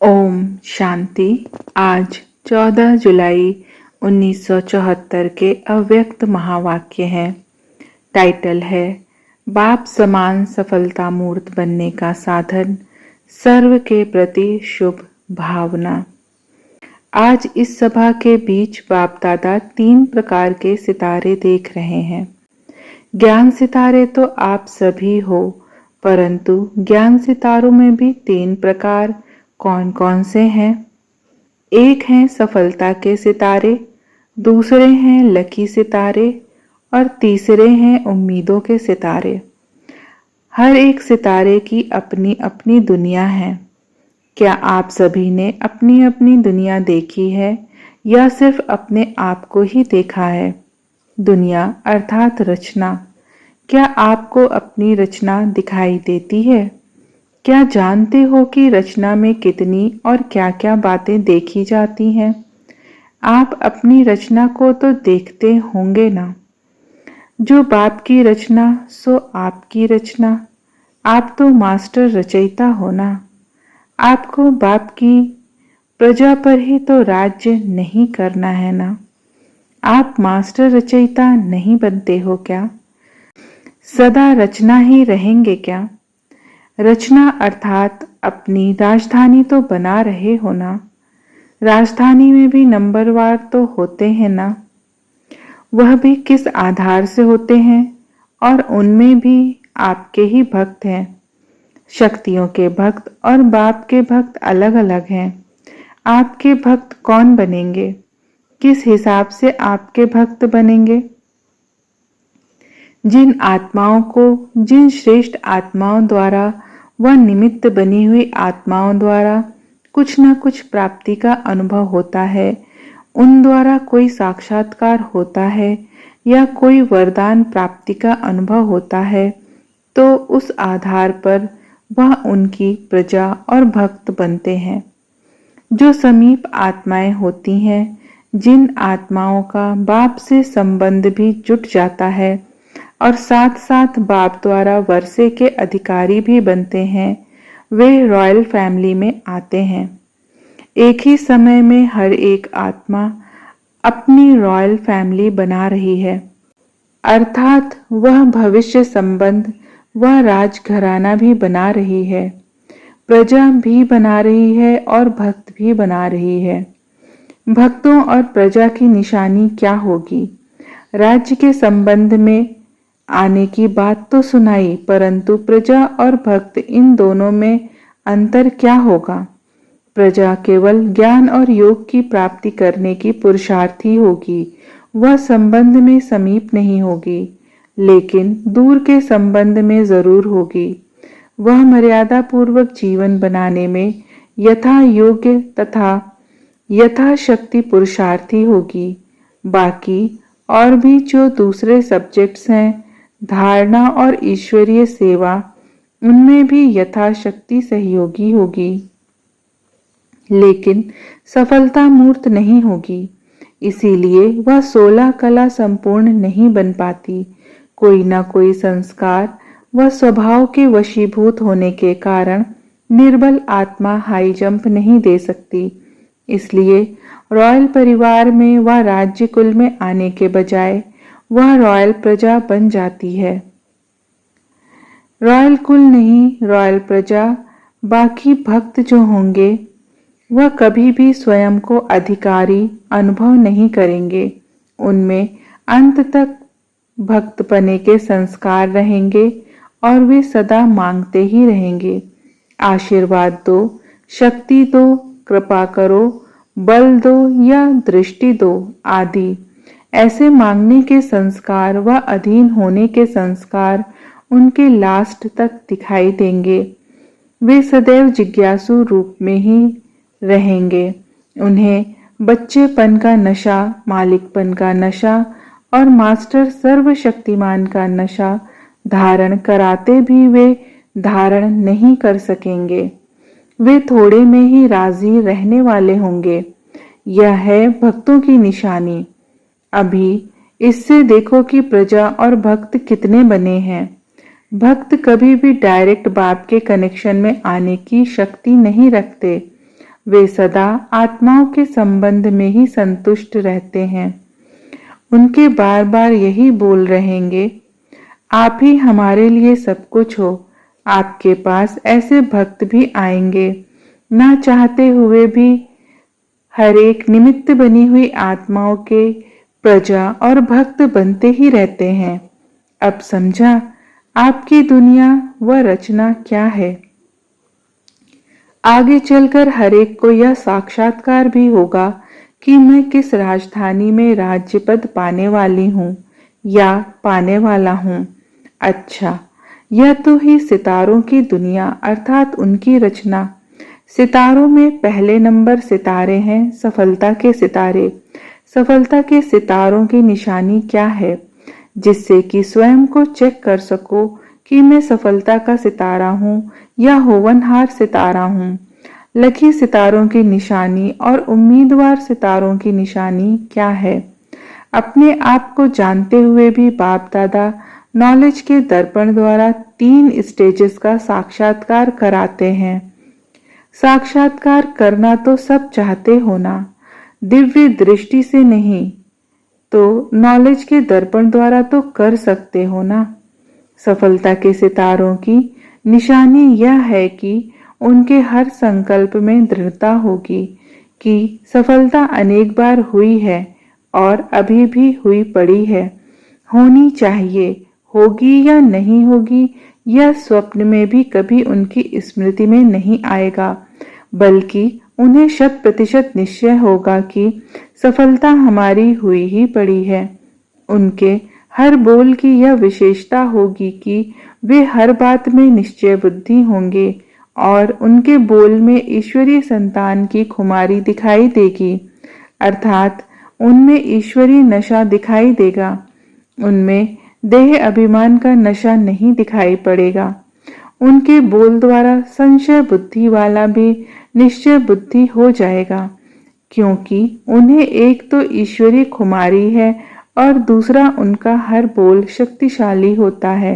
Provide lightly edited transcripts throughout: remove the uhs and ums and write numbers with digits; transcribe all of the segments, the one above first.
ओम शांति। आज 14 जुलाई 1974 के अव्यक्त महावाक्य है। टाइटल है बाप समान सफलता मूर्त बनने का साधन, सर्व के प्रति शुभ भावना। आज इस सभा के बीच बाप दादा 3 प्रकार के सितारे देख रहे हैं। ज्ञान सितारे तो आप सभी हो, परंतु ज्ञान सितारों में भी 3 प्रकार कौन कौन से हैं? एक हैं सफलता के सितारे, दूसरे हैं लकी सितारे और तीसरे हैं उम्मीदों के सितारे। हर एक सितारे की अपनी अपनी दुनिया है। क्या आप सभी ने अपनी अपनी दुनिया देखी है या सिर्फ अपने आप को ही देखा है? दुनिया अर्थात रचना, क्या आपको अपनी रचना दिखाई देती है? क्या जानते हो कि रचना में कितनी और क्या क्या बातें देखी जाती हैं? आप अपनी रचना को तो देखते होंगे ना। जो बाप की रचना सो आपकी रचना। आप तो मास्टर रचयिता हो ना। आपको बाप की प्रजा पर ही तो राज्य नहीं करना है ना। आप मास्टर रचयिता नहीं बनते हो क्या? सदा रचना ही रहेंगे क्या? रचना अर्थात अपनी राजधानी तो बना रहे हो ना। राजधानी में भी नंबरवार तो होते हैं ना। वह भी किस आधार से होते हैं? और उनमें भी आपके ही भक्त हैं। शक्तियों के भक्त और बाप के भक्त अलग अलग हैं। आपके भक्त कौन बनेंगे? किस हिसाब से आपके भक्त बनेंगे? जिन आत्माओं को, जिन श्रेष्ठ आत्माओं द्वारा व निमित्त बनी हुई आत्माओं द्वारा कुछ न कुछ प्राप्ति का अनुभव होता है, उन द्वारा कोई साक्षात्कार होता है या कोई वरदान प्राप्ति का अनुभव होता है, तो उस आधार पर वह उनकी प्रजा और भक्त बनते हैं। जो समीप आत्माएं होती हैं, जिन आत्माओं का बाप से संबंध भी जुट जाता है और साथ साथ बाप द्वारा वर्षे के अधिकारी भी बनते हैं, वे रॉयल फैमिली में आते हैं। एक ही समय में हर एक आत्मा अपनी रॉयल फैमिली बना रही है, अर्थात वह भविष्य संबंध वह राजघराना भी बना रही है, प्रजा भी बना रही है और भक्त भी बना रही है। भक्तों और प्रजा की निशानी क्या होगी? राज्य के संबंध में आने की बात तो सुनाई, परंतु प्रजा और भक्त इन दोनों में अंतर क्या होगा? प्रजा केवल ज्ञान और योग की प्राप्ति करने की पुरुषार्थी होगी, वह संबंध में समीप नहीं होगी, लेकिन दूर के संबंध में जरूर होगी। वह मर्यादा पूर्वक जीवन बनाने में यथा योग्य तथा यथाशक्ति पुरुषार्थी होगी। बाकी और भी जो दूसरे सब्जेक्ट्स हैं, धारणा और ईश्वरीय सेवा, उनमें भी यथाशक्ति सहयोगी होगी, लेकिन सफलता मूर्त नहीं होगी। इसीलिए वह 16 कला संपूर्ण नहीं बन पाती। कोई ना कोई संस्कार व स्वभाव के वशीभूत होने के कारण निर्बल आत्मा हाई जंप नहीं दे सकती। इसलिए रॉयल परिवार में व राज्य कुल में आने के बजाय वह रॉयल प्रजा बन जाती है। रॉयल कुल नहीं, रॉयल प्रजा। बाकी भक्त जो होंगे वह कभी भी स्वयं को अधिकारी अनुभव नहीं करेंगे। उनमें अंत तक भक्त बने के संस्कार रहेंगे और वे सदा मांगते ही रहेंगे, आशीर्वाद दो, शक्ति दो, कृपा करो, बल दो या दृष्टि दो आदि। ऐसे मांगने के संस्कार व अधीन होने के संस्कार उनके लास्ट तक दिखाई देंगे। वे सदैव जिज्ञासु रूप में ही रहेंगे। उन्हें बच्चेपन का नशा, मालिकपन का नशा और मास्टर सर्वशक्तिमान का नशा धारण कराते भी वे धारण नहीं कर सकेंगे। वे थोड़े में ही राजी रहने वाले होंगे। यह है भक्तों की निशानी। अभी इससे देखो कि प्रजा और भक्त कितने बने हैं। भक्त कभी भी डायरेक्ट बाप के कनेक्शन में आने की शक्ति नहीं रखते। वे सदा आत्माओं के संबंध में ही संतुष्ट रहते हैं। उनके बार बार यही बोल रहेंगे, आप ही हमारे लिए सब कुछ हो। आपके पास ऐसे भक्त भी आएंगे, ना चाहते हुए भी हर एक निमित्त बनी हुई आत्माओं के प्रजा और भक्त बनते ही रहते हैं। अब समझा आपकी दुनिया व रचना क्या है। आगे चलकर हर एक को यह साक्षात्कार भी होगा कि मैं किस राजधानी में राज्य पद पाने वाली हूँ या पाने वाला हूँ। अच्छा, यह तो ही सितारों की दुनिया अर्थात उनकी रचना। सितारों में पहले नंबर सितारे हैं सफलता के सितारे। सफलता के सितारों की निशानी क्या है, जिससे कि स्वयं को चेक कर सको कि मैं सफलता का सितारा हूँ या होवनहार सितारा हूँ। लकी सितारों की निशानी और उम्मीदवार सितारों की निशानी क्या है। अपने आप को जानते हुए भी बाप दादा नॉलेज के दर्पण द्वारा 3 स्टेजेस का साक्षात्कार कराते हैं। साक्षात्कार करना तो सब चाहते हो ना, दिव्य दृष्टि से नहीं तो नॉलेज के दर्पण द्वारा तो कर सकते हो ना। सफलता के सितारों की निशानी यह है कि उनके हर संकल्प में दृढ़ता होगी कि सफलता अनेक बार हुई है और अभी भी हुई पड़ी है, होनी चाहिए, होगी या नहीं होगी यह स्वप्न में भी कभी उनकी स्मृति में नहीं आएगा, बल्कि उन्हें 100% निश्चय होगा कि सफलता हमारी हुई ही पड़ी है। उनके हर बोल की यह विशेषता होगी कि वे हर बात में निश्चय बुद्धि होंगे और उनके बोल में ईश्वरीय संतान की खुमारी दिखाई देगी, अर्थात उनमें ईश्वरीय नशा दिखाई देगा। उनमें देह अभिमान का नशा नहीं दिखाई पड़ेगा। उनके बोल द्वारा संशय बुद्धि वाला भी निश्चय बुद्धि हो जाएगा, क्योंकि उन्हें एक तो ईश्वरीय खुमारी है और दूसरा उनका हर बोल शक्तिशाली होता है।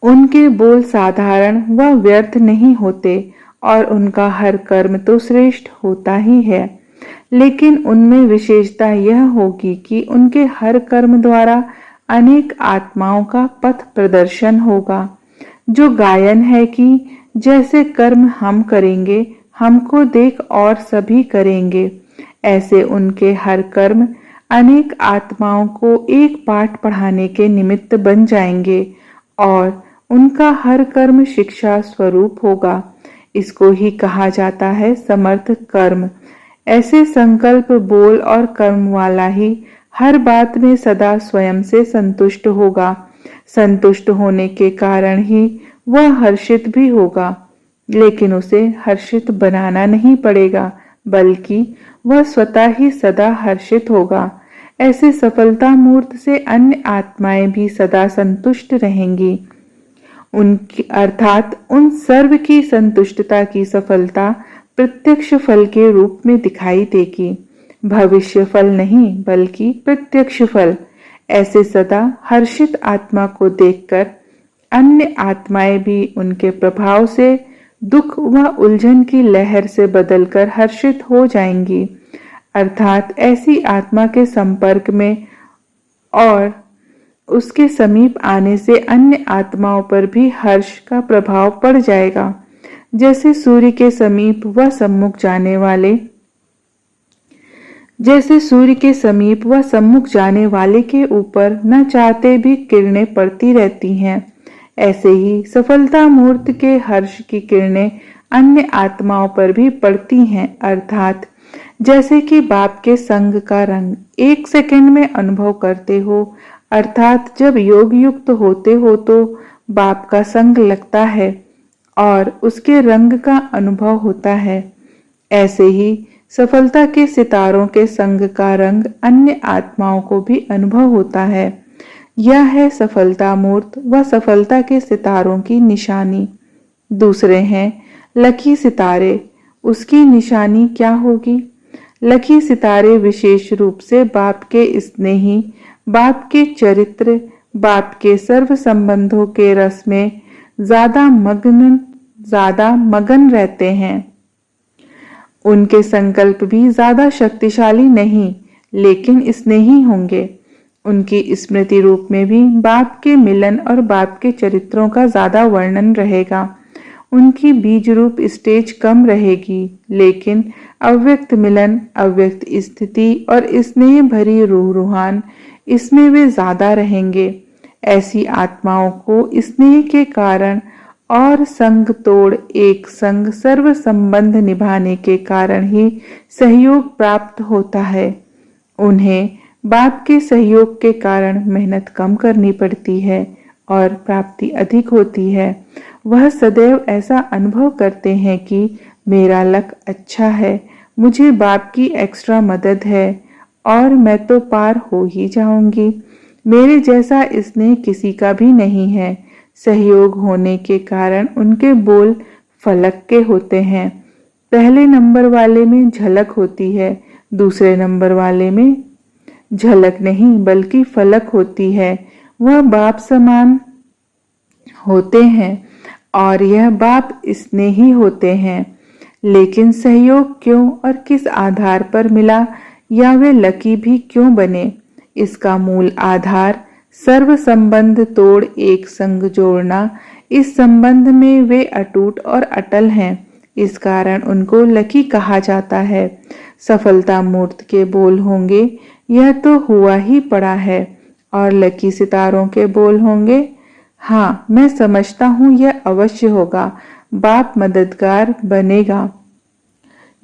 उनके बोल साधारण व व्यर्थ नहीं होते और उनका हर कर्म तो श्रेष्ठ होता ही है, लेकिन उनमें विशेषता यह होगी कि उनके हर कर्म द्वारा अनेक आत्माओं का पथ प्रदर्शन होगा। जो गायन है कि जैसे कर्म हम करेंगे हमको देख और सभी करेंगे, ऐसे उनके हर कर्म अनेक आत्माओं को एक पाठ पढ़ाने के निमित्त बन जाएंगे और उनका हर कर्म शिक्षा स्वरूप होगा। इसको ही कहा जाता है समर्थ कर्म। ऐसे संकल्प बोल और कर्म वाला ही हर बात में सदा स्वयं से संतुष्ट होगा। संतुष्ट होने के कारण ही वह हर्षित भी होगा, लेकिन उसे हर्षित बनाना नहीं पड़ेगा, बल्कि वह स्वतः ही सदा हर्षित होगा। ऐसे सफलता मूर्त से अन्य आत्माएं भी सदा संतुष्ट रहेंगी। उनकी अर्थात उन सर्व की संतुष्टता की सफलता प्रत्यक्ष फल के रूप में दिखाई देगी। भविष्य फल नहीं बल्कि प्रत्यक्ष फल। ऐसे सदा हर्षित आत्मा को देखकर अन्य आत्माएं भी उनके प्रभाव से दुख व उलझन की लहर से बदलकर हर्षित हो जाएंगी। अर्थात ऐसी आत्मा के संपर्क में और उसके समीप आने से अन्य आत्माओं पर भी हर्ष का प्रभाव पड़ जाएगा। जैसे सूर्य के समीप व सम्मुख जाने वाले के ऊपर न चाहते भी किरणें पड़ती रहती हैं, ऐसे ही सफलता मूर्त के हर्ष की किरणें अन्य आत्माओं पर भी पड़ती हैं। अर्थात जैसे कि बाप के संग का रंग 1 सेकंड में अनुभव करते हो, अर्थात जब योग युक्त होते हो तो बाप का संग लगता है और उसके रंग का अनुभव होता है। ऐसे ही सफलता के सितारों के संग का रंग अन्य आत्माओं को भी अनुभव होता है। यह है सफलता मूर्त व सफलता के सितारों की निशानी। दूसरे हैं लकी सितारे। उसकी निशानी क्या होगी? लकी सितारे विशेष रूप से बाप के स्नेही, बाप के चरित्र, बाप के सर्व संबंधों के रस में ज्यादा मगन रहते हैं। उनके संकल्प भी ज्यादा शक्तिशाली नहीं, लेकिन स्नेही होंगे। उनकी स्मृति रूप में भी बाप के मिलन और बाप के चरित्रों का ज्यादा वर्णन रहेगा। उनकी बीज रूप स्टेज कम रहेगी, लेकिन अव्यक्त मिलन, अव्यक्त स्थिति और स्नेह भरी रूहान इसमें वे ज्यादा रहेंगे। ऐसी आत्माओं को स्नेह के कारण और संग तोड़ एक संग सर्व संबंध निभाने के कारण ही सहयोग प्राप्त होता है। उन्हें बाप के सहयोग के कारण मेहनत कम करनी पड़ती है और प्राप्ति अधिक होती है। वह सदैव ऐसा अनुभव करते हैं कि मेरा लक अच्छा है, मुझे बाप की एक्स्ट्रा मदद है और मैं तो पार हो ही जाऊंगी। मेरे जैसा स्नेह किसी का भी नहीं है। सहयोग होने के कारण उनके बोल फलक के होते हैं। पहले नंबर वाले में झलक होती है, दूसरे नंबर वाले में झलक नहीं बल्कि फलक होती है। वह बाप समान होते हैं और यह बाप स्नेही होते हैं। लेकिन सहयोग क्यों और किस आधार पर मिला या वे लकी भी क्यों बने, इसका मूल आधार सर्व संबंध तोड़ एक संग जोड़ना। इस संबंध में वे अटूट और अटल हैं, इस कारण उनको लकी कहा जाता है। सफलता मूर्त के बोल होंगे, यह तो हुआ ही पड़ा है। और लकी सितारों के बोल होंगे, हाँ मैं समझता हूँ यह अवश्य होगा, बाप मददगार बनेगा।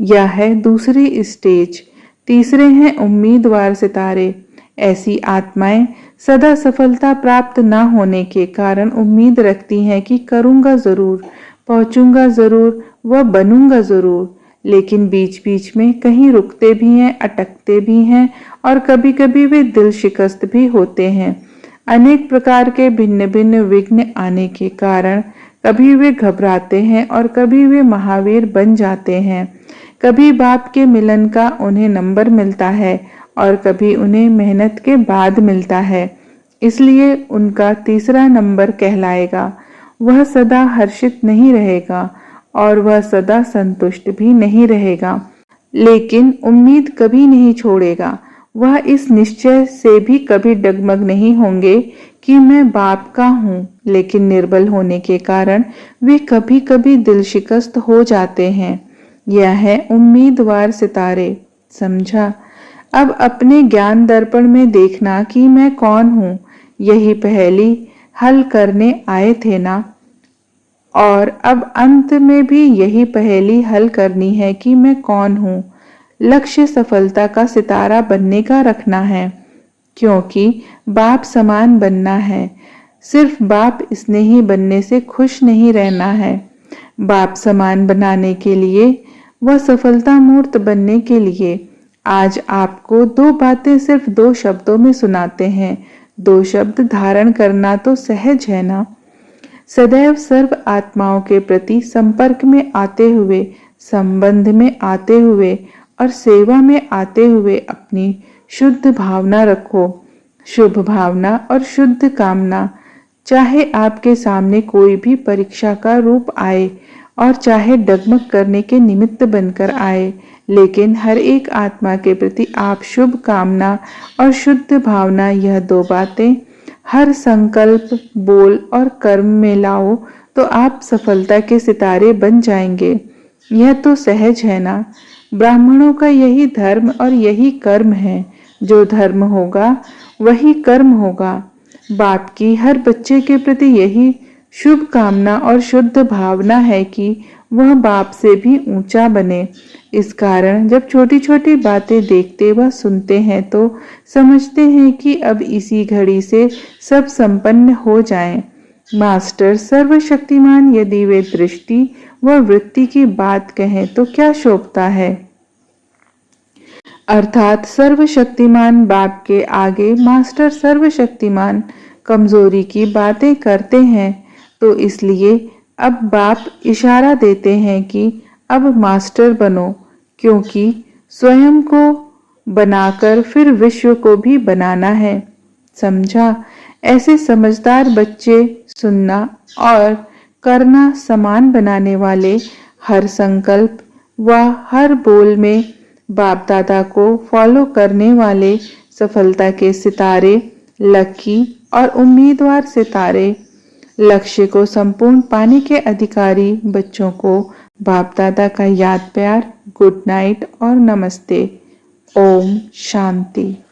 यह है दूसरी स्टेज। तीसरे हैं उम्मीदवार सितारे। ऐसी आत्माएं सदा सफलता प्राप्त न होने के कारण उम्मीद रखती हैं कि करूंगा जरूर, पहुंचूंगा जरूर, वह बनूंगा जरूर, लेकिन बीच बीच में कहीं रुकते भी हैं, अटकते भी हैं और कभी कभी वे दिल शिकस्त भी होते हैं। अनेक प्रकार के भिन्न भिन्न विघ्न आने के कारण कभी वे घबराते हैं और कभी वे महावीर बन जाते हैं। कभी बाप के मिलन का उन्हें नंबर मिलता है और कभी उन्हें मेहनत के बाद मिलता है, इसलिए उनका तीसरा नंबर कहलाएगा। वह सदा हर्षित नहीं रहेगा और वह सदा संतुष्ट भी नहीं रहेगा, लेकिन उम्मीद कभी नहीं छोड़ेगा। वह इस निश्चय से भी कभी डगमग नहीं होंगे कि मैं बाप का हूँ, लेकिन निर्बल होने के कारण वे कभी कभी दिल शिकस्त हो जाते हैं। यह है उम्मीदवार सितारे। समझा? अब अपने ज्ञान दर्पण में देखना कि मैं कौन हूँ, यही पहेली हल करने आए थे ना। और अब अंत में भी यही पहेली हल करनी है कि मैं कौन हूँ। लक्ष्य सफलता का सितारा बनने का रखना है, क्योंकि बाप समान बनना है। सिर्फ बाप स्नेही बनने से खुश नहीं रहना है। बाप समान बनाने के लिए, वह सफलता मूर्त बनने के लिए आज आपको दो बातें सिर्फ दो शब्दों में सुनाते हैं। दो शब्द धारण करना तो सहज है ना। सदैव सर्व आत्माओं के प्रति संपर्क में आते हुए, संबंध में आते हुए और सेवा में आते हुए अपनी शुद्ध भावना रखो। शुभ भावना और शुद्ध कामना। चाहे आपके सामने कोई भी परीक्षा का रूप आए और चाहे डगमग करने के निमित्त बनकर आए, लेकिन हर एक आत्मा के प्रति आप शुभ कामना और शुद्ध भावना, यह दो बातें हर संकल्प, बोल और कर्म में लाओ तो आप सफलता के सितारे बन जाएंगे। यह तो सहज है ना। ब्राह्मणों का यही धर्म और यही कर्म है। जो धर्म होगा वही कर्म होगा। बाप की हर बच्चे के प्रति यही शुभ कामना और शुद्ध भावना है कि वह बाप से भी ऊंचा बने। इस कारण जब छोटी छोटी बातें देखते व सुनते हैं तो समझते हैं कि अब इसी घड़ी से सब संपन्न हो जाएं। मास्टर सर्वशक्तिमान यदि वे दृष्टि व वृत्ति की बात कहें तो क्या शोभता है। अर्थात सर्वशक्तिमान बाप के आगे मास्टर सर्वशक्तिमान कमजोरी की बातें करते हैं, तो इसलिए अब बाप इशारा देते हैं कि अब मास्टर बनो, क्योंकि स्वयं को बनाकर फिर विश्व को भी बनाना है। समझा? ऐसे समझदार बच्चे सुनना और करना समान बनाने वाले हर संकल्प, व हर बोल में बाप दादा को फॉलो करने वाले सफलता के सितारे, लकी और उम्मीदवार सितारे, लक्ष्य को संपूर्ण पाने के अधिकारी बच्चों को बाप दादा का याद प्यार, गुड नाइट और नमस्ते। ओम शांति।